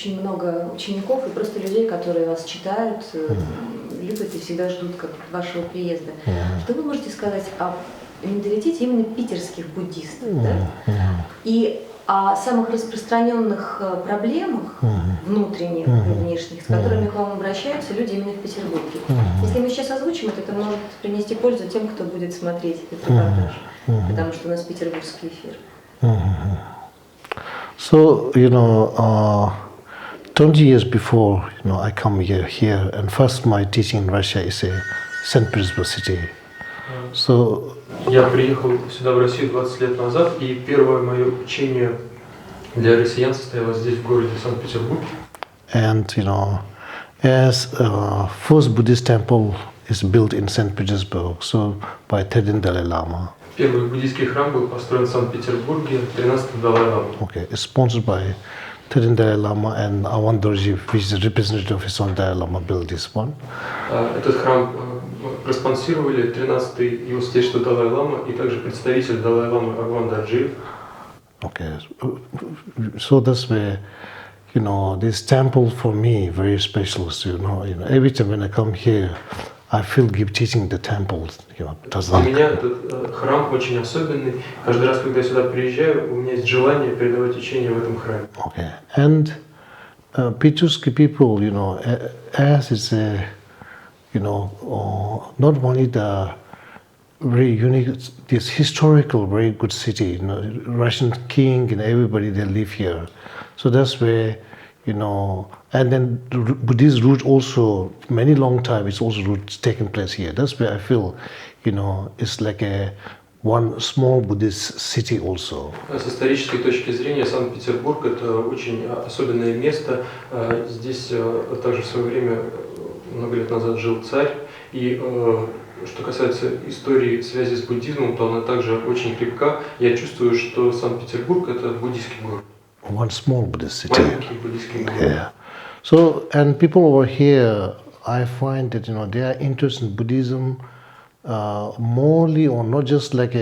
очень много учеников и просто людей, которые вас читают, любят и всегда ждут вашего приезда. Что вы можете сказать о менталитете именно питерских буддистов, да? И о самых распространенных проблемах внутренних и внешних, с которыми к вам обращаются люди именно в Петербурге? Если мы сейчас озвучим это может принести пользу тем, кто будет смотреть этот репортаж, потому что у нас петербургский эфир. So, 20 years before, I come here, and first my teaching in Russia is a St. Petersburg city. So, я приехал сюда, в Россию, 20 лет назад, и первое мое учение для россиян состоялось здесь, в городе Санкт-Петербург. And, as first Buddhist temple is built in St. Petersburg, so by 13th Dalai Lama. Первый буддийский храм был построен в Санкт-Петербурге 13-м Далай-ламой. Okay, it's sponsored by 13th Dalai Lama and Awan Dorji, which is a representative of his own Dalai Lama, built this one. Этот храм проспонсировали 13-й его святейшество Далай-лама и также представитель Далай-ламы Аван Дорджи. Okay, so that's where, this temple for me very special. So, every time when I come here, I feel give teaching the temple. Для меня этот храм очень особенный. Каждый раз, когда я сюда приезжаю, у меня есть желание передавать учение в этом храме. Okay, and Pituski people, as it's a, not only the very unique, this historical, very good city, Russian king and everybody, they live here. So that's where, and then Buddhist root also, many long time, it's also roots taking place here. That's where I feel, it's like a one small Buddhist city also. С исторической точки зрения Санкт-Петербург – это очень особенное место. Здесь также в свое время, много лет назад, жил царь. И что касается истории связи с буддизмом, то она также очень крепка. Я чувствую, что Санкт-Петербург – это буддийский город. One small Buddhist city. Маленький буддийский город. Yeah. So, and people over here, I find that, they are interested in Buddhism morely or not just like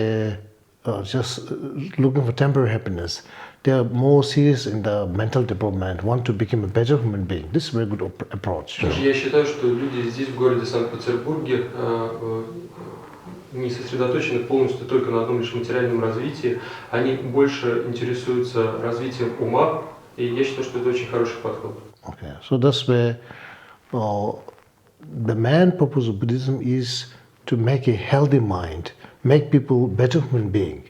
just looking for temporary happiness. They are more serious in the mental development, want to become a better human being. This is a very good approach. Я считаю, что люди здесь, в городе Санкт-Петербурге, не сосредоточены полностью только на одном лишь материальном развитии. Они больше интересуются развитием ума, и я считаю, что это очень хороший подход. Okay, so that's where the main purpose of Buddhism is to make a healthy mind, make people better human being.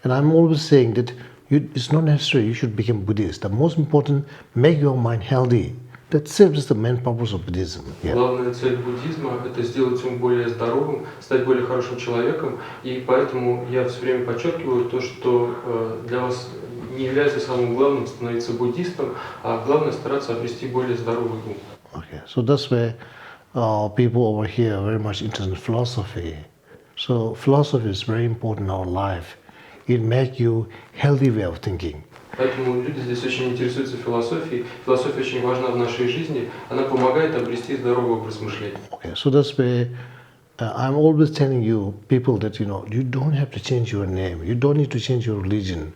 And I'm always saying that it's not necessary you should become Buddhist. The most important, make your mind healthy. That serves the main purpose of Buddhism. Yeah. Главная цель буддизма – это сделать ум более здоровым, стать более хорошим человеком. И поэтому я все время подчеркиваю то, что для вас не является самым главным становиться буддистом, а главное стараться обрести более здоровый ум. Okay, so that's where people over here are very much interested in philosophy. So philosophy is very important in our life. It makes you healthy way of thinking. Поэтому люди здесь очень интересуются философией. Философия очень важна в нашей жизни. Она помогает обрести здоровый образ мышления. Okay, so that's where I'm always telling you, people, that you don't have to change your name. You don't need to change your religion.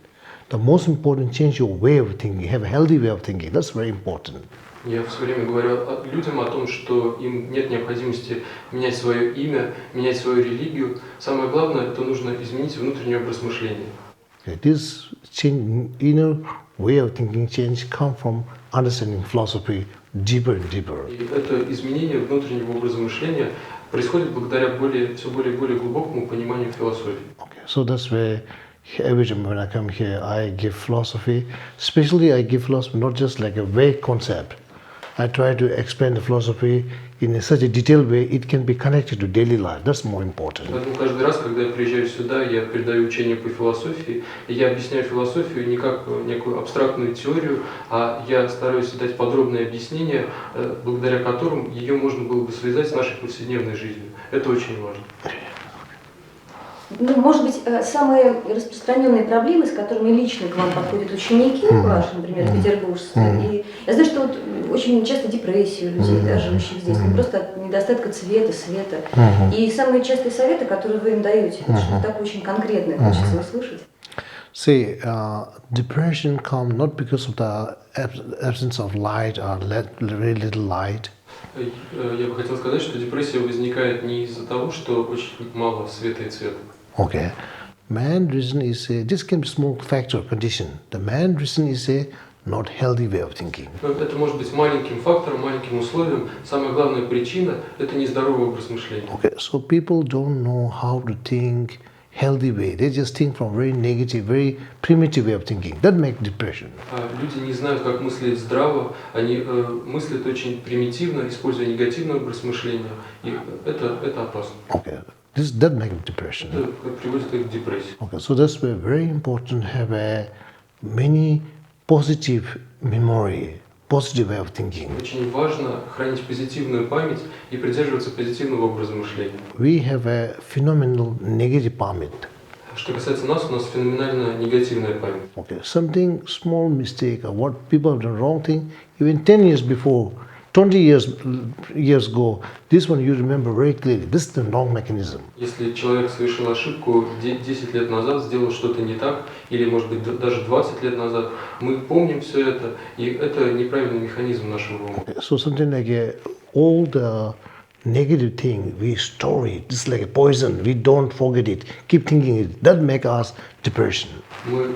The most important, change your way of thinking. Have a healthy way of thinking. That's very important. Я все время говорю людям о том, что им нет необходимости менять свое имя, менять свою религию. Самое главное, это нужно изменить внутренний образ мышления. Okay, this change, inner way of thinking change come from understanding philosophy deeper and deeper. И это изменение внутреннего образа мышления происходит благодаря все более и более глубокому пониманию философии. Okay, so that's where every time when I come here, I give philosophy. Especially, I give philosophy not just like a vague concept. I try to explain the philosophy in such a detailed way it can be connected to daily life. That's more important. Поэтому каждый раз, когда я приезжаю сюда, я передаю учение по философии, и я объясняю философию не как некую абстрактную теорию, а я стараюсь дать подробные объяснения, благодаря которым ее можно было бы связать с нашей повседневной жизнью. Это очень важно. Может быть, самые распространенные проблемы, с которыми лично к вам подходят ученики ваши, например, петербургские, и я знаю, что очень часто депрессия у людей, да, живущих здесь, просто от недостатка цвета, света. И самые частые советы, которые вы им даете, что-то такое очень конкретное хочется услышать. See, depression comes not because of the absence of light or very little light. Я бы хотел сказать, что депрессия возникает не из-за того, что очень мало света и цвета. Okay. Main reason is this can be small factor condition. The main reason is a not healthy way of thinking. Это может быть маленьким фактором, маленьким условием. Самая главная причина – это нездоровый образ мышления. Okay, so people don't know how to think healthy way. They just think from very negative, very primitive way of thinking. That makes depression. Люди не знают, как мыслить здраво. Они мыслят очень примитивно, используя негативный образ мышления. И это опасно. Okay, that makes depression. Это приводит к депрессии. Okay, so that's why very important to have a many positive memory, positive way of thinking. Очень важно хранить позитивную память и придерживаться позитивного образа мышления. We have a phenomenal negative pamit. Что касается нас, у нас феноменально негативная память. Okay, something small mistake or what people have done wrong thing, even 10 years before, 20 years ago, this one you remember very clearly. This is the wrong mechanism. Если человек совершил ошибку 10 лет назад, сделал что-то не так, или, может быть, даже 20 лет назад, мы помним все это, и это неправильный механизм нашего ума. Okay, so something like all the negative thing, we store it. It's like a poison. We don't forget it. Keep thinking it. That makes us depression. Мы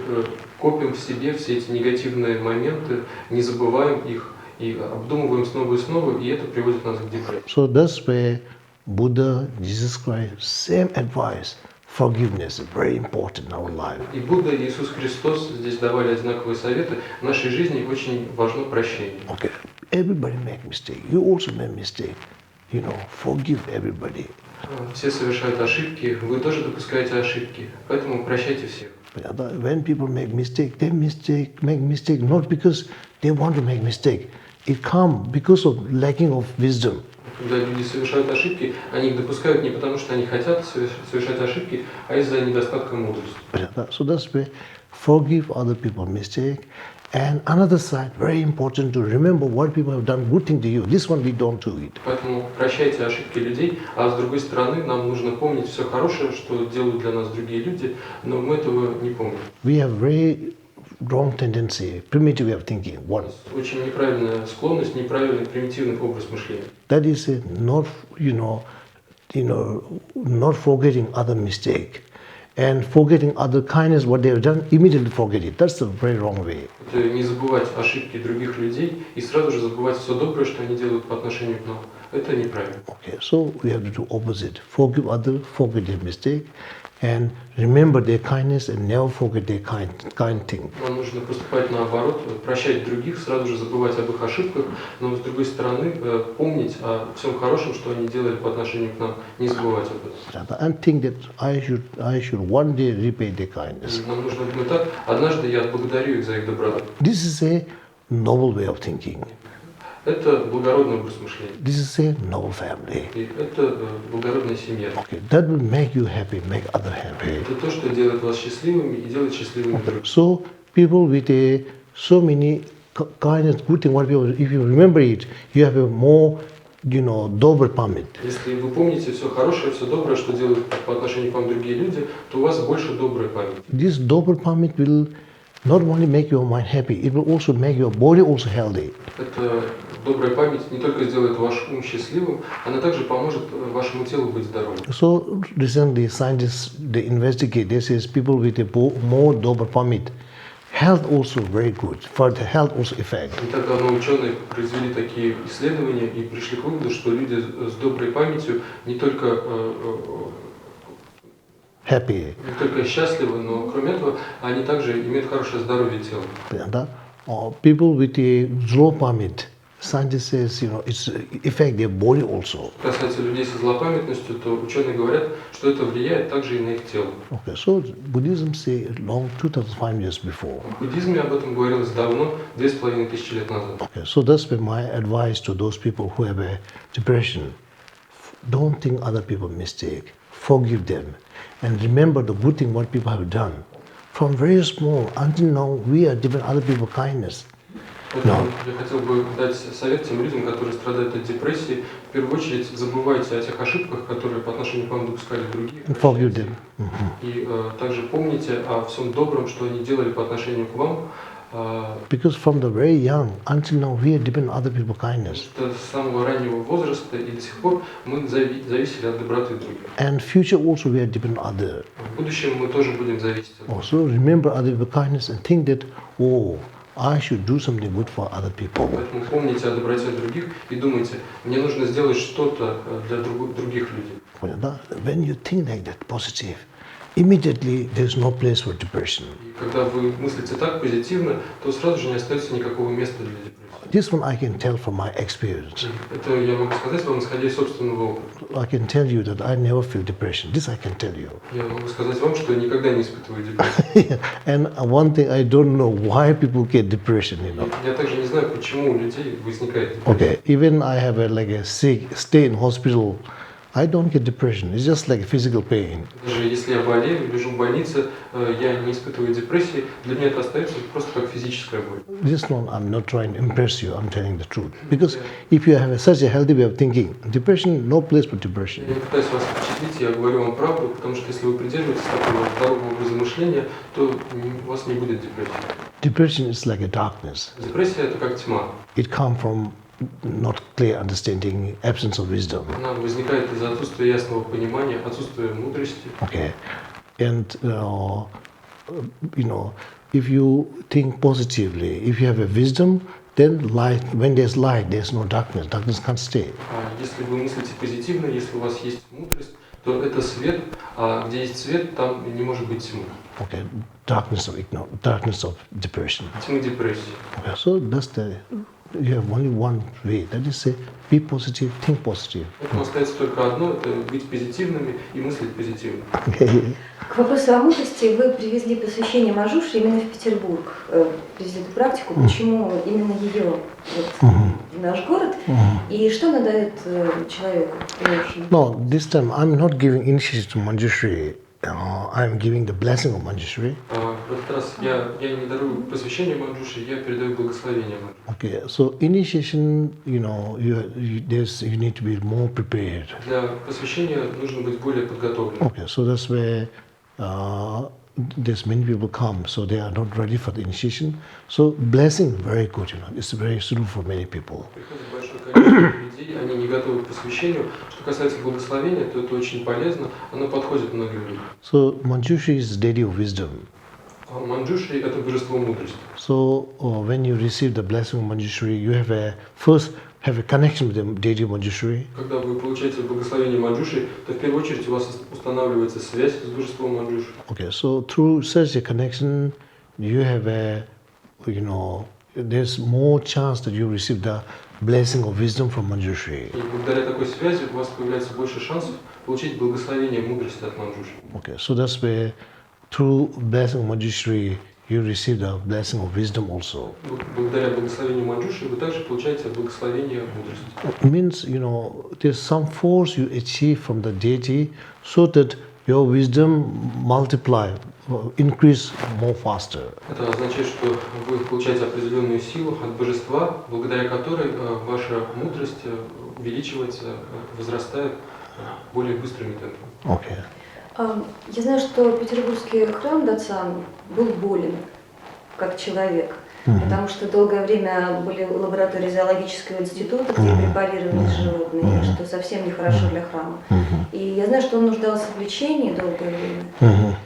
копим в себе все эти негативные моменты, не забываем их и обдумываем снова и снова, и это приводит нас к депрессии. So that's where Buddha, Jesus Christ, same advice. Forgiveness is very important in our life. И Будда и Иисус Христос здесь давали одинаковые советы. В нашей жизни очень важно прощение. Okay, everybody make mistake. You also make mistake. You know, forgive everybody. Все совершают ошибки, вы тоже допускаете ошибки, поэтому прощайте всех. When people make mistake, they make mistake not because they want to make mistake. It comes because of lacking of wisdom. Когда люди совершают ошибки, они их допускают не потому, что они хотят совершать ошибки, а из-за недостатка мудрости. So that's why forgive other people's mistake. And another side, very important to remember what people have done good thing to you. This one we don't do it. Поэтому прощайте ошибки людей, а с другой стороны нам нужно помнить все хорошее, что делают для нас другие люди, но мы этого не помним. We have very wrong tendency, primitive way of thinking. One. Очень неправильная склонность, неправильный примитивный образ мышления. That is not, not forgetting other mistake. And forgetting other kindness, what they have done, immediately forget it. That's the very wrong way. Это не забывать ошибки других людей и сразу же забывать все доброе, что они делают по отношению к нам. Это неправильно. Okay, so we have to do opposite. Forgive others, forget their mistake, and remember their kindness and never forget their kind thing. Нам нужно поступать наоборот, прощать других, сразу же забывать об их ошибках, но с другой стороны помнить о всем хорошем, что они делали по отношению к нам, не забывать об этом. And think that I should one day repay their kindness. Нам нужно думать так: однажды я отблагодарю их за их доброту. This is a noble way of thinking. Это благородный образ мышления. This is a noble family. И это благородная семья. Okay, that will make you happy, make other happy. Это то, что делает вас счастливыми и делает счастливыми других. So people with so many kindness, good thing, what people, if you remember it, you have a more, добрый память. Если вы помните все хорошее, все доброе, что делают по отношению к вам другие люди, то у вас больше доброй памяти. This добрый память will not only make your mind happy, it will also make your body also healthy. Эта добрая память не только сделает ваш ум счастливым, она также поможет вашему телу быть здоровым. So recently, scientists they investigate. They say people with a more добрый память, health also very good. For the health also effect. Не так давно ученые произвели такие исследования и пришли к выводу, что люди с доброй памятью не только Happy. Не только счастливы, но кроме этого они также имеют хорошее здоровье тела. People with a slow pamit, scientists says, it's affect their body also. Что касается людей со злопамятностью, то ученые говорят, что это влияет также и на их тело. Okay, so Buddhism say long 2,500 years before. В буддизме об этом говорилось давно, 2500 лет назад. Okay, so that's my advice to those people who have a depression. Don't think other people mistake. Forgive them. And remember the good thing what people have done. From very small until now, we are giving other people kindness. Поэтому я хотел бы дать совет тем людям, которые страдают от депрессии. В первую очередь забывайте о тех ошибках, которые по отношению к вам допускали другие. И также помните о всем добром, что они делали по отношению к вам. Because from the very young until now we are dependent on other people's kindness. Что с самого раннего возраста и до сих пор мы зависели от доброты других. And future also we are dependent on other. В будущем мы тоже будем зависеть от других. So remember other people's kindness and think that, oh, I should do something good for other people. Поэтому помните о доброте других и думайте, мне нужно сделать что-то для других людей. When you think like that, positive, immediately there is no place for depression. И когда вы мыслите так позитивно, то сразу же не остается никакого места для депрессии. This one I can tell from my experience. Это я могу сказать вам, исходя из собственного опыта. I can tell you that I never feel depression. This I can tell you. Я могу сказать вам, что никогда не испытываю депрессию. And one thing I don't know why people get depression, you know. Я также не знаю, почему у людей возникает депрессия. Okay, even I have a sick, stay in hospital, I don't get depression. It's just like a physical pain. Даже если я болею, лежу в больнице, я не испытываю депрессии, для меня это остается просто как физическая боль. This one, I'm not trying to impress you, I'm telling the truth. Because if you have such a healthy way of thinking, depression, no place for depression. Я не пытаюсь вас впечатлить, я говорю вам правду, потому что если вы придерживаетесь такого здорового образа мышления, то у вас не будет депрессии. Depression is like a darkness. Депрессия – это как тьма. It comes from not clear understanding, absence of wisdom. Она возникает из-за отсутствия ясного понимания, отсутствия мудрости. Okay, and if you think positively, if you have a wisdom, then light. When there's light, there's no darkness. Darkness can't stay. Если вы мыслите позитивно, если у вас есть мудрость, то это свет, а где есть свет, там не может быть тьмы. Okay, darkness of ignorance, darkness of depression. Тьмы депрессии. Okay, so that's the. You have only one way. That is, say, be positive, think positive. Поэтому остается только одно – это быть позитивными и мыслить позитивно. К вопросу о мудрости вы привезли посвящение Манджуши именно в Петербург. Привезли эту практику. Почему именно ее в наш город? И что она дает человеку? No, this time I'm not giving initiation to Manjushri. I'm giving the blessing of Manjushri. В этот раз я не дарую посвящение Манджуши, я передаю благословение Манджуши. Okay, so initiation, you need to be more prepared. Для посвящения нужно быть более подготовленным. Okay, so that's where there's many people come, so they are not ready for the initiation. So blessing, very good, it's very suitable for many people. Приходит большое количество людей, они не готовы к посвящению. Что касается благословения, то это очень полезно, оно подходит многим людям. So Manjushri is the deity of wisdom. Манджушри – это божество мудрости. So when you receive the blessing of Manjushri, you first have a connection with the deity of Manjushri. Когда вы получаете благословение Манджуши, то в первую очередь у вас устанавливается связь с божеством Манджуши. Okay, so through such a connection, you have there's more chance that you receive the blessing of wisdom from Manjushri. И благодаря такой связи у вас появляется больше шансов получить благословение мудрости от Манджуши. Okay, so that's where through blessing of Manjushri, you receive the blessing of wisdom also. Благодаря благословению Манджуши вы также получаете благословение мудрости. It means, there's some force you achieve from the deity so that your wisdom multiply, increase more faster. Это означает, что вы получаете определенную силу от божества, благодаря которой ваша мудрость увеличивается, возрастает более быстрыми темпами. Okay. Я знаю, что петербургский храм Дацан был болен, как человек, потому что долгое время были лаборатории зоологического института, где препарировались животные, что совсем нехорошо для храма. И я знаю, что он нуждался в лечении долгое время.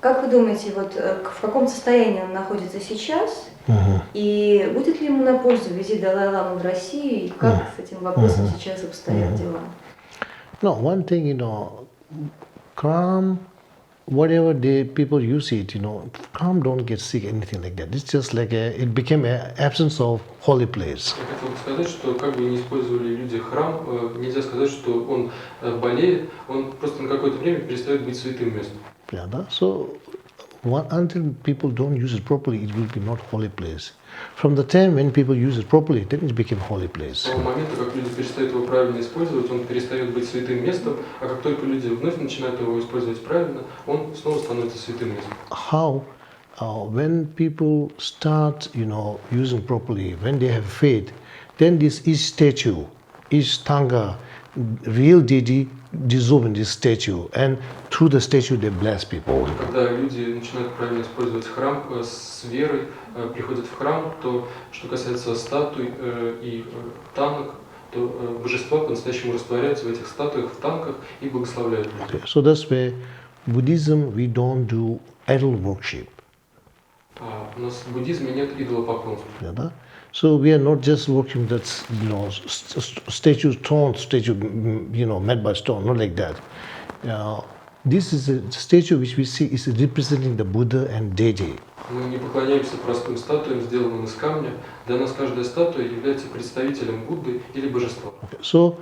Как вы думаете, в каком состоянии он находится сейчас? И будет ли ему на пользу визит Далай-ламы в Россию? И как с этим вопросом сейчас обстоят дела? No, one thing, Kram, whatever people use it, Kram don't get sick, anything like that. It's just like it became an absence of holy place. Я хотел бы сказать, что как бы ни использовали люди храм, нельзя сказать, что он болеет, он просто на какое-то время перестает быть святым местом. Yeah, so until people don't use it properly, it will be not holy place. From the time when people use it properly, then it became holy place. С того момента, как люди перестают его правильно использовать, он перестает быть святым местом, а как только люди вновь начинают его использовать правильно, он снова становится святым местом. How when people start, using properly, when they have faith, then each statue, each tanga, real deity dissolve in this statue, and through the statue they bless people. Когда люди начинают правильно использовать храм с верой, приходят в храм, то, что касается статуй и танок, то божества по-настоящему растворяются в этих статуях, в танках и благословляют людей. So that's why Buddhism, we don't do idol worship. У нас в буддизме нет идолопоклонства. So we are not just working that, statue, made by stone, not like that. This is a statue which we see is representing the Buddha and deity. Мы не поклоняемся простым статуям, сделанным из камня. Для нас каждая статуя является представителем Будды или божества. So,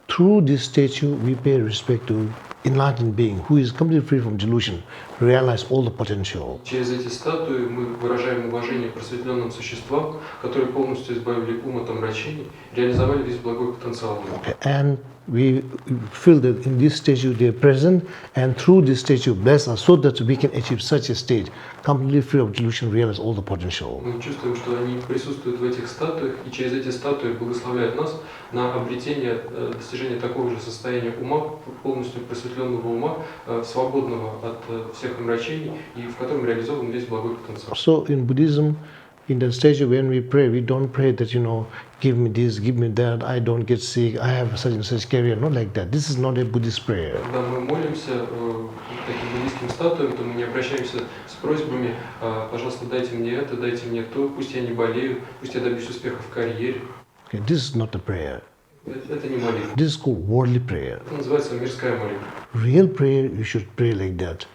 through this statue, we pay respect to enlightened being who is completely free from delusion, realize all the potential. Через эти статуи мы выражаем уважение к просветленным существам, которые полностью избавили ум от омрачений, реализовали весь благой потенциал. And we feel that in this statue they are present, and through this statue bless us so that we can achieve such a state, completely free of delusion, realize all the potential. Мы чувствуем, что они присутствуют в этих статуях, и через эти статуи благословляют нас на обретение, достижение такого же состояния ума, полностью просветленного ума, свободного от всех омрачений, и в котором реализован весь благой потенциал. So in Buddhism, in the statue when we pray, we don't pray that, give me this, give me that, I don't get sick, I have such and such career, not like that. This is not a Buddhist prayer. Когда мы молимся таким буддийским статуям, то мы не обращаемся с просьбами, пожалуйста, дайте мне это, дайте мне то, пусть я не болею, пусть я добьюсь успеха в карьере. Okay, this is not a prayer. Это не молитва. This is called worldly prayer. Это называется мирская молитва. Real prayer, you should pray like that.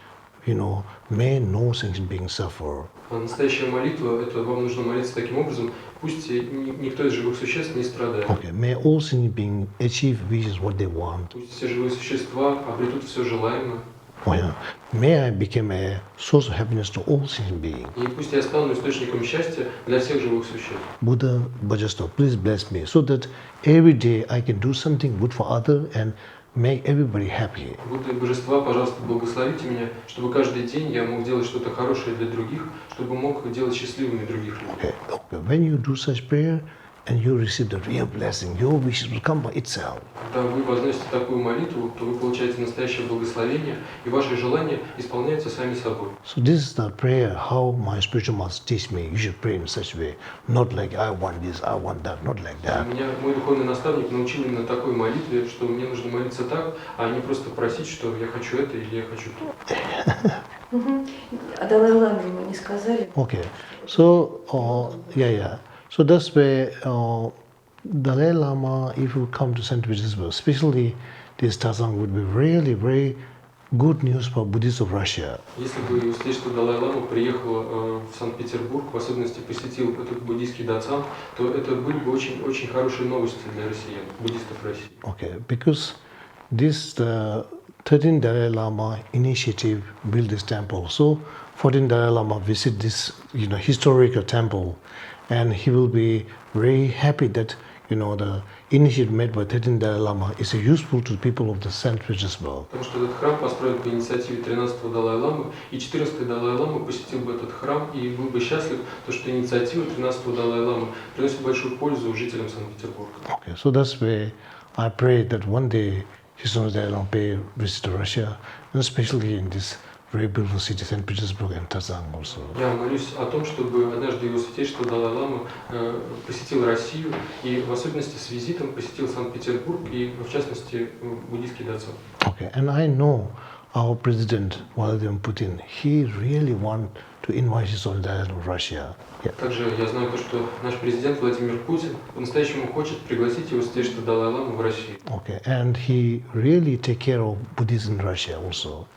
May no sentient being suffer. Настоящая молитва, это вам нужно молиться таким образом, пусть никто из живых существ не страдает. Okay, may all sentient beings achieve wishes what they want. Пусть все живые существа обретут все желаемое. Oh, yeah. May I become a source of happiness to all sentient beings. И пусть я стану источником счастья для всех живых существ. Buddha, Bhajasto, please bless me so that every day I can do something good for others and make everybody happy. Будда и божества, пожалуйста, благословите меня, чтобы каждый день я мог делать что-то хорошее для других, чтобы мог делать счастливыми других людей. Okay. When you do such prayer and you receive the real blessing, your wishes will come by itself. Когда вы возносите такую молитву, то вы получаете настоящее благословение, и ваши желания исполняются сами собой. So this is the prayer how my spiritual master teach me. You should pray in such way, not like I want this, I want that, not like that. Меня мой духовный наставник научил именно такой молитве, что мне нужно молиться так, а не просто просить, что я хочу это или я хочу то. А Далай-ламе ему не сказали? Okay, so So that's where Dalai Lama, if you come to St. Petersburg, especially this Tazang would be really very good news for Buddhists of Russia. Если бы Святейшество Далай-лама приехал в Санкт-Петербург, в особенности посетил этот буддийский дацан, то это были бы очень хорошие новости для россиян, буддистов России. Okay, because this 13 Dalai Lama initiative built this temple. So 14 Dalai Lama visit this historical temple, and he will be very happy that the initiative made by 13 Dalai Lama is useful to the people of the St. Petersburg. Потому что этот храм построен по инициативе 13-го Далай-ламы, и 14-й Далай-лама посетил бы этот храм и был бы счастлив, что инициатива 13-го Далай-ламы приносит большую пользу жителям Санкт-Петербурга. Okay, so that's why I pray that one day His Holiness Dalai Lama pay visit to Russia, and especially in this very beautiful city, St. Petersburg and Tazang also. Я молюсь о том, чтобы однажды Его Святейшество Далай-лама посетил Россию и в особенности с визитом посетил Санкт-Петербург и в частности буддийский дацан. Okay, and I know our President Vladimir Putin, he really want to invite His Holiness Dalai Lama to Russia. Yeah. Также я знаю то, что наш президент Владимир Путин по-настоящему хочет пригласить Его Святейшество Далай-ламу в Россию. Okay, and he really take care of Buddhism in Russia also,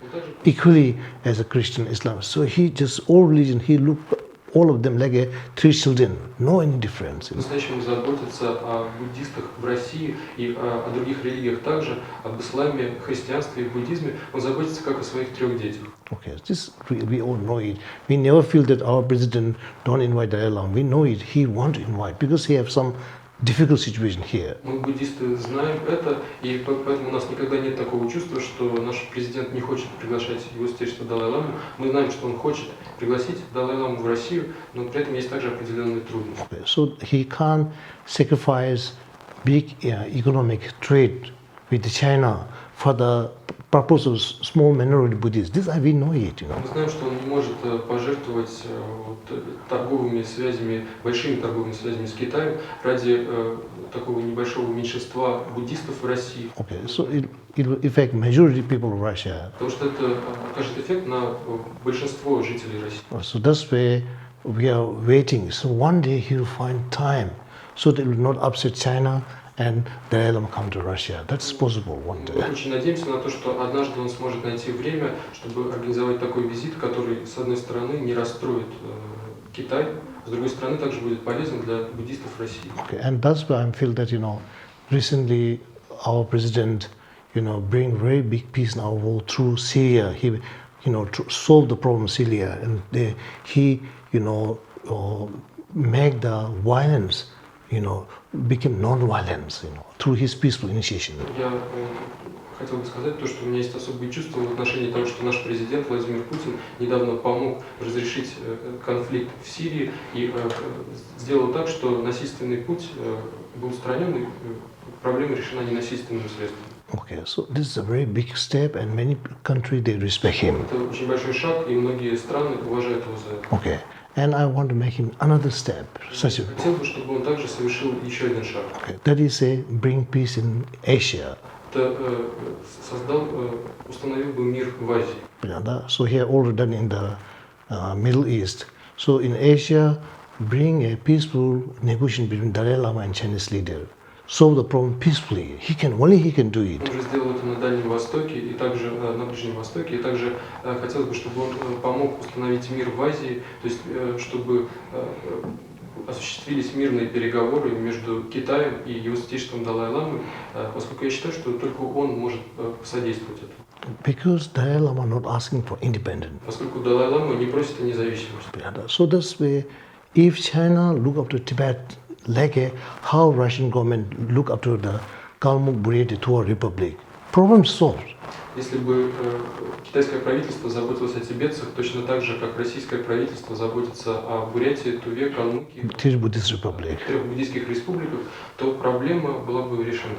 equally as a Christian Islam. So he just all religion, he look all of them like three children, no any difference. По-настоящему заботится о буддистах в России и о других религиях также, об исламе, христианстве и буддизме. Он заботится как о своих трех детях. Okay, this we all know it. We never feel that our president don't invite Dalai Lama. We know it. He want to invite because he have some difficult situation here. Мы, буддисты, знаем это, и поэтому у нас никогда нет такого чувства, что наш президент не хочет приглашать его святейшество Далай-ламу. Мы знаем, что он хочет пригласить Далай-ламу в Россию, но при этом есть также определенные трудности. Okay. So he can't sacrifice big economic trade with China for the purpose of small minority Buddhists. This we know it, Мы знаем, что он не может пожертвовать торговыми связями, большими торговыми связями с Китаем ради такого небольшого меньшинства буддистов в России. Okay, so it will affect majority people of Russia. Потому что это окажет эффект на большинство жителей России. So that's why we are waiting. So one day he will find time, so that it will not upset China and Dalai Lama come to Russia. That's possible one day. Мы очень надеемся на то, что однажды он сможет найти время, чтобы организовать такой визит, который, с одной стороны, не расстроит Китай, с другой стороны, также будет полезен для буддистов России. Okay, and that's why I feel that recently our president bring very big peace in our world through Syria. He solve the problem in Syria, and he make the violence become non-violence through his peaceful initiation. Я хотел бы сказать то, что у меня есть особые чувства в отношении того, что наш президент Владимир Путин недавно помог разрешить конфликт в Сирии и сделал так, что насильственный путь был устранен и проблема решена ненасильственными средствами. Okay, so this is a very big step, and many countries they respect him. Это очень большой шаг, и многие страны уважают его за это. Okay, and I want to make him another step, such a. Хотел бы, чтобы он также совершил еще один шаг. Okay, that is bring peace in Asia. Это установил бы мир в Азии. Yeah, so here already done in the Middle East. So in Asia, bring a peaceful negotiation between Dalai Lama and Chinese leader. Solve the problem peacefully. Only he can do it. Он уже сделал это на Дальнем Востоке и также на Ближнем Востоке. И также хотелось бы, чтобы он помог установить мир в Азии, то есть чтобы осуществились мирные переговоры между Китаем и его святейшеством Далай-ламой, поскольку я считаю, что только он может содействовать этому. Because Dalai Lama not asking for independence. Поскольку Далай-лама не просит о независимости. So that's why, if China look after Tibet like how Russian government look after the Kalmuk-Buryatia Tour Republic, problem solved. Если бы китайское правительство заботилось о тибетцах точно так же, как российское правительство заботится о Бурятии, Туве, Калмыкии, трех буддийских республиках, то проблема была бы решена.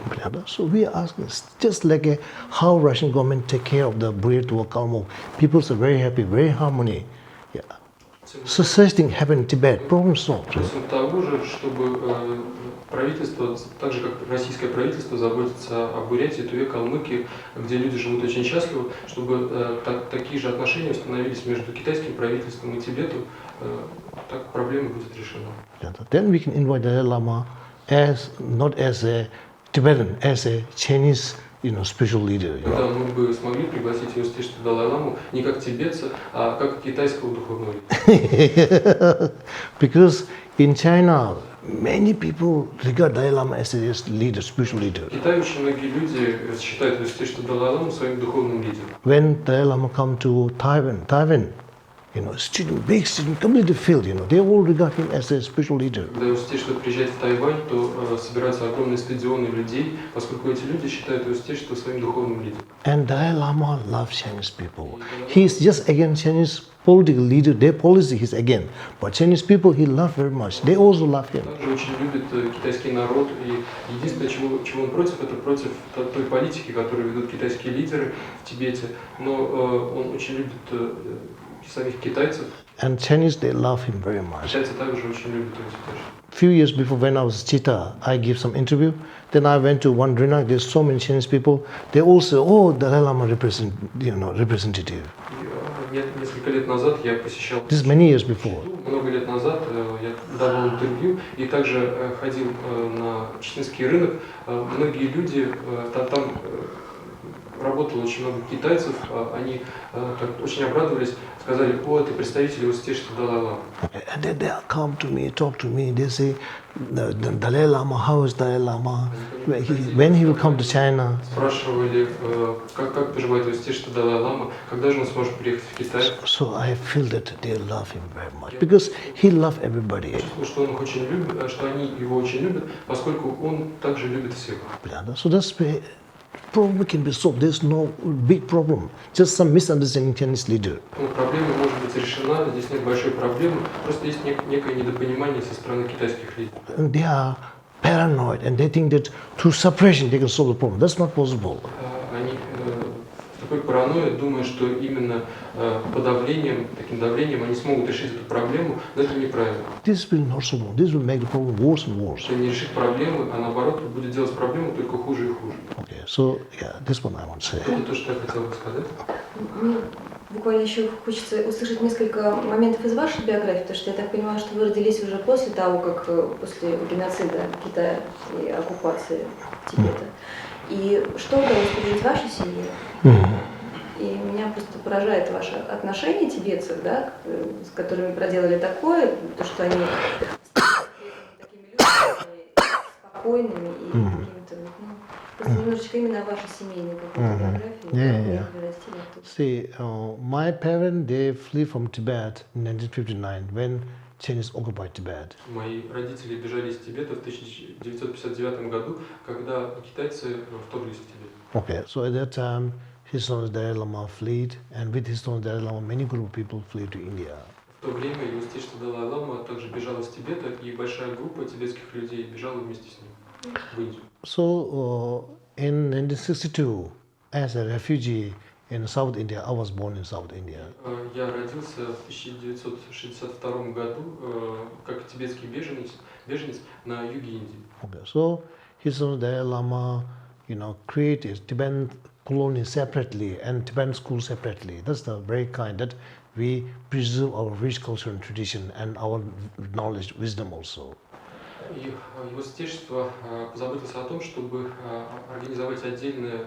So we are asking, just like how Russian government take care of the Buryatia, Kalmuk, people are very happy, very harmony. Yeah. So such thing happened in Tibet, problem solved. Того же, чтобы правительство, так же как российское правительство, заботится о Бурятии, Туве, Калмыкии, где люди живут очень счастливо, чтобы такие же отношения установились между китайским правительством и Тибетом, так проблема будет решена. Then we can invite Dalai Lama not as a Tibetan, as a Chinese spiritual leader. Тогда мы бы смогли пригласить его святейшество Далай-ламу не как тибетца, а как китайского духовного лидера. Because in China, many people regard Dalai Lama as a leader, spiritual leader. В Китае очень многие люди считают его святейшество Далай-ламу своим духовным лидером. When Dalai Lama come to Taiwan, big student, completely filled, they all regard him as a spiritual leader. Когда его святейшество приезжает в Тайвань, то собираются огромные стадионы людей, поскольку эти люди считают его святейшество своим духовным лидером. And Dalai Lama loves Chinese people. He is just against Chinese political leader, their policy is again. But Chinese people he loves very much. They also love him. Также очень любит китайский народ, и единственное, чего он против, это против той политики, которую ведут китайские лидеры в Тибете. Но он очень любит самих китайцев. And Chinese, they love him very much. Китайцы также очень любят его тоже. Few years before, when I was Chita, I gave some interview. Then I went to one Drina. There's so many Chinese people. They all say, "Oh, Dalai Lama representative." Несколько лет назад я посещал. This is many years before. Много лет назад я давал интервью и также ходил на чеченский рынок. Многие люди там работало очень много китайцев, они очень обрадовались, сказали: о, это представители его святейшества Далай-ламы. And then they'll come to me, talk to me. They say, Dalai Lama, how is Dalai Lama? When he will come to China? Спрашивали, как поживает его святейшество Далай-лама, когда же он сможет приехать в Китай. So I feel that they love him very much because he loves everybody. Что он их очень любит, что они его очень любят, поскольку он также любит всех. So that's why problem can be solved. There's no big problem. Just some misunderstanding Chinese leader. Проблема может быть решена, здесь нет большой проблемы, просто есть некое недопонимание со стороны китайских лидеров. They are paranoid and they think that through suppression they can solve the problem. That's not possible. Они такой паранойей думают, что именно подавлением, таким давлением они смогут решить эту проблему, но это неправильно. This will not solve. This will make the problem worse and worse. Это не решит проблемы, а наоборот будет делать проблему только хуже и хуже. Okay, so yeah, this one I want to say. Это то, что я хотел бы сказать. Мне буквально еще хочется услышать несколько моментов из вашей биографии, потому что я так понимаю, что вы родились уже после того, как после геноцида Китая и оккупации Тибета. И что удалось пережить в вашей семье? И меня просто поражает ваше отношение тибетцев, да, с которыми проделали такое, то, что они стали такими людьми, спокойными и какими-то, просто немножечко именно вашей семейной какой-то биографии. See, my parents, they flee from Tibet in 1959 when Chinese occupied Tibet. Мои родители бежали из Тибета в 1959 году, когда китайцы вторглись в Тибет. Okay, so at that time, His Holiness Dalai Lama fled, and with His Holiness Dalai Lama, many group of people fled to India. В то время его святейшество Далай-лама также бежал из Тибета, и большая группа тибетских людей бежала вместе с ним в Индию. So in 1962, as a refugee in South India, I was born in South India. Я родился в 1962 году как тибетский беженец на юге Индии. Okay, so His Holiness Dalai Lama, created Tibetan colony separately and Tibetan school separately. That's the very kind that we preserve our rich culture and tradition and our knowledge, wisdom also. И его святейшество позаботился о том, чтобы организовать отдельные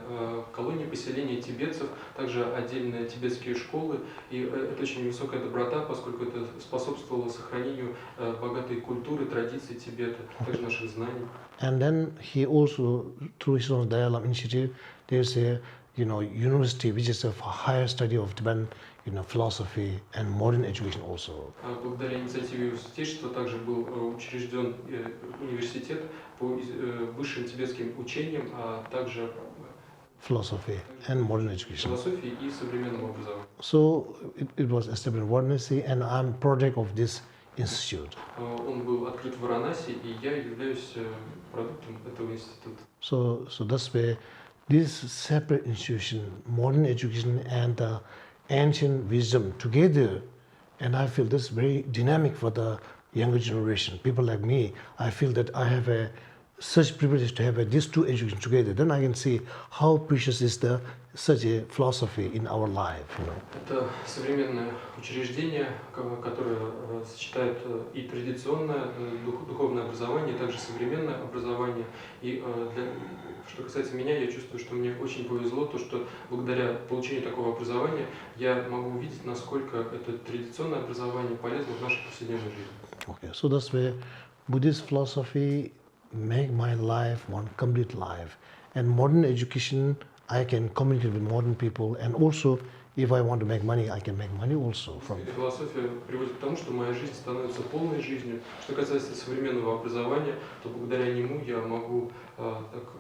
колонии поселения тибетцев, также отдельные тибетские школы. И это очень высокая доброта, поскольку это способствовало сохранению богатой культуры, традиций Тибета, также наших знаний. And then he also, through his own Dalai Lama initiative, there's a university which is a higher study of Tibetan philosophy and modern education also. Благодаря инициативе его святейшества также был учрежден университет по высшим тибетским учениям, а также philosophy and modern education. Философии и современному образованию. So it was established in Varanasi, and I'm product of this institute. Он был открыт в Варанаси, и я являюсь продуктом этого института. So that's where this separate institution, modern education and the ancient wisdom together, and I feel this very dynamic for the younger generation. People like me, I feel that I have such privilege to have these two educations together. Then I can see how precious is such a philosophy in our life. Это современное учреждение, которое сочетает и традиционное духовное образование, и также современное образование. И что касается меня, я чувствую, что мне очень повезло, то, что благодаря получению такого образования я могу увидеть, насколько это традиционное образование полезно в нашей повседневной жизни. Okay, so that's where Buddhist philosophy make my life one complete life, and modern education I can communicate with modern people, and also if I want to make money, I can make money also from. Философия приводит к тому, что моя жизнь становится полной жизнью. Что касается современного образования, то благодаря нему я могу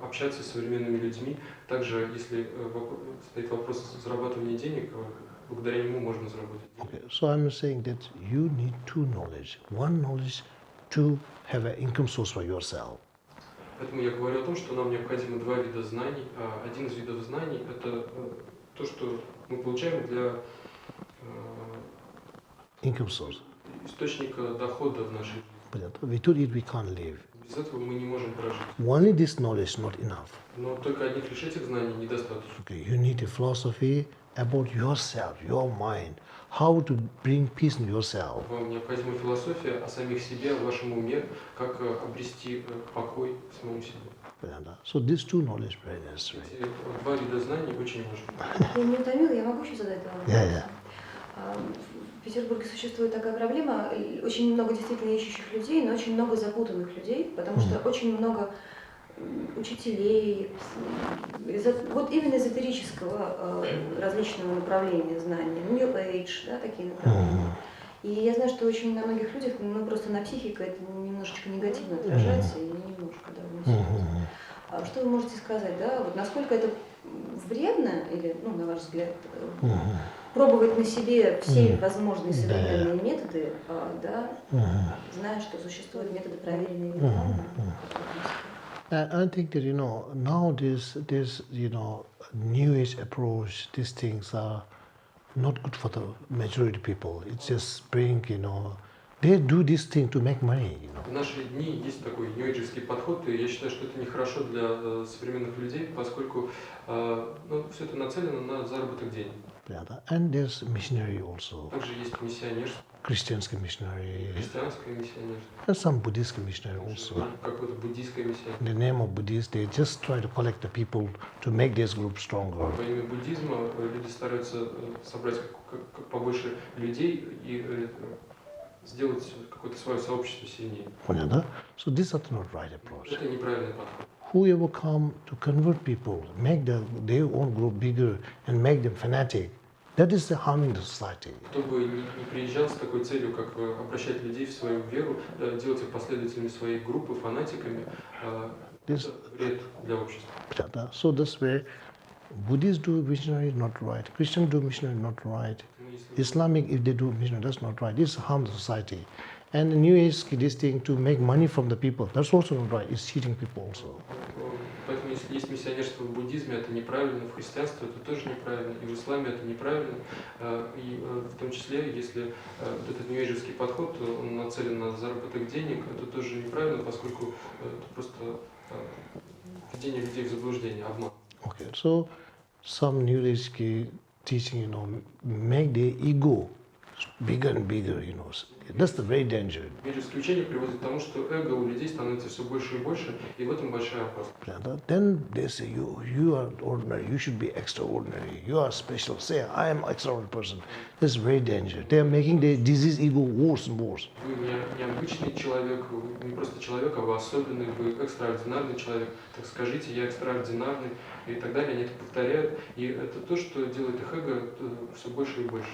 общаться с современными людьми. Также, если стоит вопрос зарабатывания денег, благодаря нему можно заработать деньги. Okay, so I'm saying that you need two knowledge. One knowledge to have an income source for yourself. Поэтому я говорю о том, что нам необходимо два вида знаний. Один из видов знаний – это то, что мы получаем для income source. Источника дохода в нашей жизни. Without it we can't live. Без этого мы не можем прожить. Only this knowledge not enough. Но только одних лишь этих знаний недостаточно. Okay, you need a philosophy about yourself, your mind, how to bring peace in yourself. Вам необходима философия о самих себе, о вашем уме, как обрести покой самому себе. So these two knowledge very necessary. Эти два вида знаний очень важны. Я не утомила, я могу еще задать вам вопрос? В Петербурге существует такая проблема, очень много действительно ищущих людей, но очень много запутанных людей, потому что очень много учителей, вот именно эзотерического различного направления знания, New Age, да, такие направления. И я знаю, что очень на многих людях, ну, просто на психике это немножечко негативно отражается, и немножко довольно серьезно. А что вы можете сказать, да, вот насколько это вредно, или, ну, на ваш взгляд, пробовать на себе все возможные современные методы, да, зная, что существуют методы проверенные веками? I think that, now this new age approach, these things are not good for the majority people. It's just bring, they do this thing to make money, В наши дни есть такой нью-эйджевский подход, и я считаю, что это нехорошо для современных людей, поскольку все это нацелено на заработок денег. And there's missionary also. Также есть миссионерство. Christian missionary. Христианское миссионерство. And some Buddhist missionary also. Какое-то буддийское миссионерство. In the name of Buddhists, they just try to collect the people to make this group stronger. Во имя буддизма люди стараются собрать как побольше людей и сделать какое-то свое сообщество сильнее. So this is not right approach. Это неправильный подход. Whoever come to convert people, make their own group bigger and make them fanatic, that is the harming the society. Кто бы не приезжал с такой целью, как обращать людей в свою веру, делать их последователями своей группы, фанатиками, это вред для общества. So this way, Buddhists do missionary not right, Christians do missionary not right, Islamic if they do missionary that's not right. This harms the society. And the New Age this thing to make money from the people, that's also not right. It's cheating people also. Поэтому если есть миссионерство в буддизме, это неправильно, в христианстве это тоже неправильно, и в исламе это неправильно. И в том числе, если вот этот нью-эйджевский подход, он нацелен на заработок денег, это тоже неправильно, поскольку это просто введение людей в заблуждение, обман. Okay, so some New Age teaching, make the ego bigger and bigger, That's the very danger. Нью-эйджевские учения приводят к тому, что эго у людей становится все больше и больше, и в этом большая опасность. Then they say, you are ordinary, you should be extraordinary, you are special. Say, I am an extraordinary person. That's very dangerous. They are making the disease ego worse and worse. Вы необычный человек, вы не просто человек, а вы особенный, вы экстраординарный человек. Так скажите, я экстраординарный, и так далее. Они это повторяют, и это то, что делает их эго все больше и больше.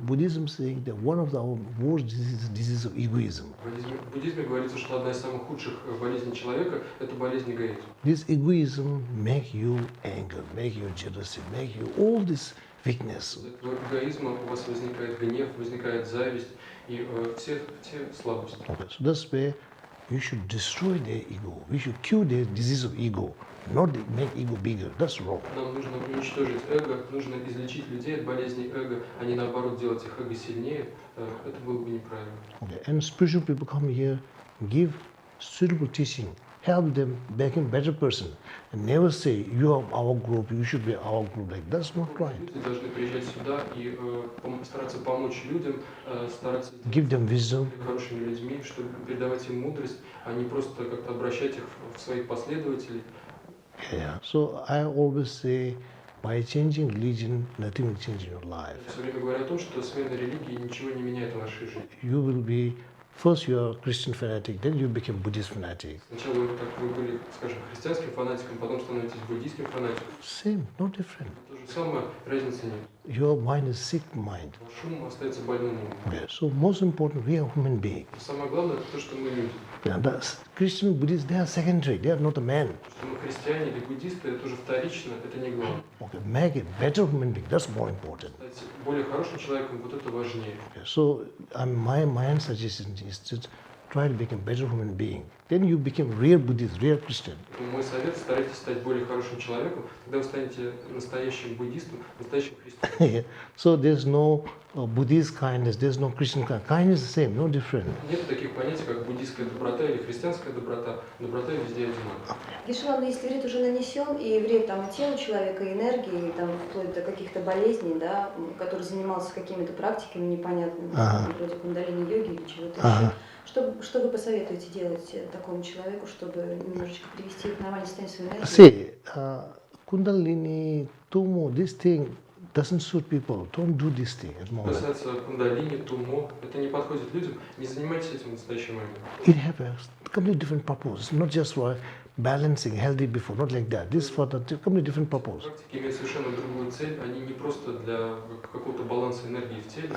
Buddhism saying that one of the worst diseases of egoism. В буддизме говорится, что одна из самых худших болезней человека – это болезнь эгоизма. This egoism make you anger, make you jealousy, make you all this weakness. Из этого эгоизма у вас возникает гнев, возникает зависть и все слабости. Okay, so that's where you should destroy their ego. We should cure the disease of ego, not make ego bigger. That's wrong. Нам нужно уничтожить эго, нужно излечить людей от болезней эго, а не наоборот делать их эго сильнее. Это было бы неправильно. Okay. And spiritual people come here, give suitable teaching, help them become better person, and never say you are our group, you should be our group. Like that's not right. Люди должны приезжать сюда и стараться помочь людям, стараться Give them wisdom. быть хорошими людьми, чтобы передавать им мудрость, а не просто как-то обращать их в своих последователей. Yeah. So I always say, by changing religion, nothing will change in your life. Все время говорю о том, что смена религии ничего не меняет в нашей жизни. You will be first you are Christian fanatic, then you become Buddhist fanatic. Сначала вы были, скажем, христианским фанатиком, потом становитесь буддийским фанатиком. Same, no different. То же самое, разницы нет. Your mind is sick mind. Ваш ум остается больным умом. Okay. So most important, we are human beings. Самое главное, это то, что мы люди. Yeah, that's Christian, Buddhists, they are secondary. They are not a man. Что мы христиане или буддисты, это уже вторично, это не главное. Okay, make a better human being. That's more important. Стать более хорошим человеком, вот это важнее. Okay. So my suggestion is to try to become better human being. Then you become real Buddhist, real Christian. Мой совет – старайтесь стать более хорошим человеком, тогда вы станете настоящим буддистом, настоящим христианином. So there's no Buddhist kindness, there's no Christian kindness. Kindness is the same, no different. Нет таких понятий, как буддийская доброта или христианская доброта. Доброта везде одинакова. Геше-ла, если вред уже нанесен, и вред там телу человека, и энергии, там, вплоть до каких-то болезней, да, который занимался какими-то практиками непонятными, вроде кундалини-йоги или чего-то еще, что вы посоветуете делать такому человеку, чтобы немножечко привести в нормальное состояние свою энергию? See, Kundalini, Tumo, this thing doesn't suit people. Don't do this thing at the moment. Касается кундалини, тумо, это не подходит людям, не занимайтесь этим в настоящий момент. It has a completely different purpose, not just for balancing, healthy before, not like that. This is for the completely different purpose. Практики имеют совершенно другую цель, они не просто для какого-то баланса энергии в теле,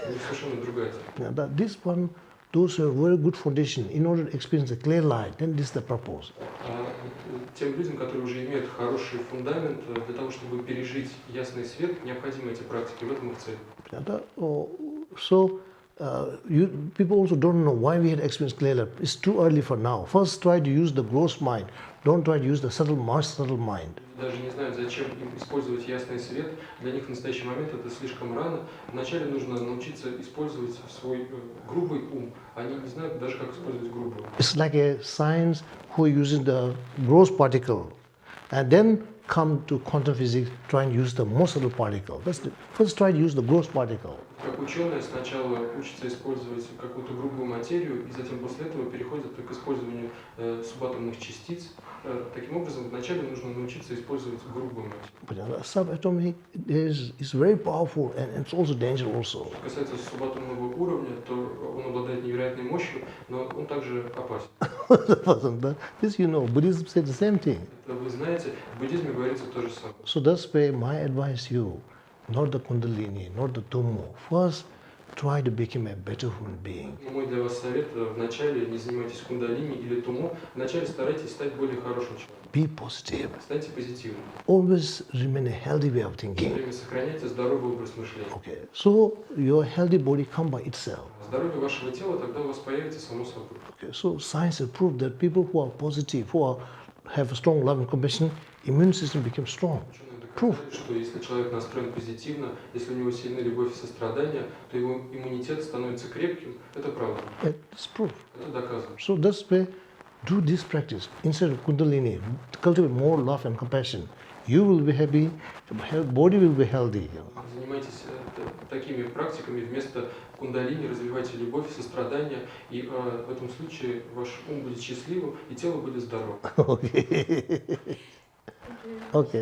они совершенно другая цель. Yeah, this one, those who have very good foundation in order to experience the clear light, then this is the purpose. Tем людям, которые уже имеют хороший фундамент, для того, чтобы пережить ясный свет, необходимы эти практики, в этом их цель. So, people also don't know why we had experienced clear light. It's too early for now. First, try to use the gross mind. Don't try to use the subtle mind. Даже не знают, зачем им использовать ясный свет. Для них в настоящий момент это слишком рано. Вначале нужно научиться использовать свой грубый ум. Они не знают даже, как использовать грубый ум. It's like a science who uses the gross particle and then come to quantum physics, try and use the more subtle particle. First try to use the gross particle. Как ученые сначала учатся использовать какую-то грубую материю, и затем после этого переходят к использованию субатомных частиц. Таким образом, вначале нужно научиться использовать грубую материю. But subatomic is very powerful and it's also dangerous also. Что касается субатомного уровня, то он обладает невероятной мощью, но он также опасен. This you know, Buddhism said the same thing. Это вы знаете, в буддизме говорится то же самое. So that's why my advice you, not the Kundalini, not the Tumo. First, try to become a better human being. Мой для вас совет: вначале не занимайтесь кундалини или тумо, вначале старайтесь стать более хорошим человеком. Be positive. Станьте позитивным. Always remain a healthy way of Все thinking. время сохраняйте здоровый образ мышления. Okay, so your healthy body come by itself. Здоровье вашего тела тогда у вас появится само собой. Okay, so science has proved that people who are positive, have a strong love and compassion, immune system becomes strong. Ученые доказали, что если человек настроен позитивно, если у него сильна любовь и сострадание, то его иммунитет становится крепким. Это правда. It's proof. Это доказано. So that's why do this practice instead of Kundalini. Cultivate more love and compassion. You will be happy. Your body will be healthy. Занимайтесь такими практиками вместо кундалини, развивайте любовь и сострадание, и в этом случае ваш ум будет счастливым и тело будет здоровым. Okay. Okay.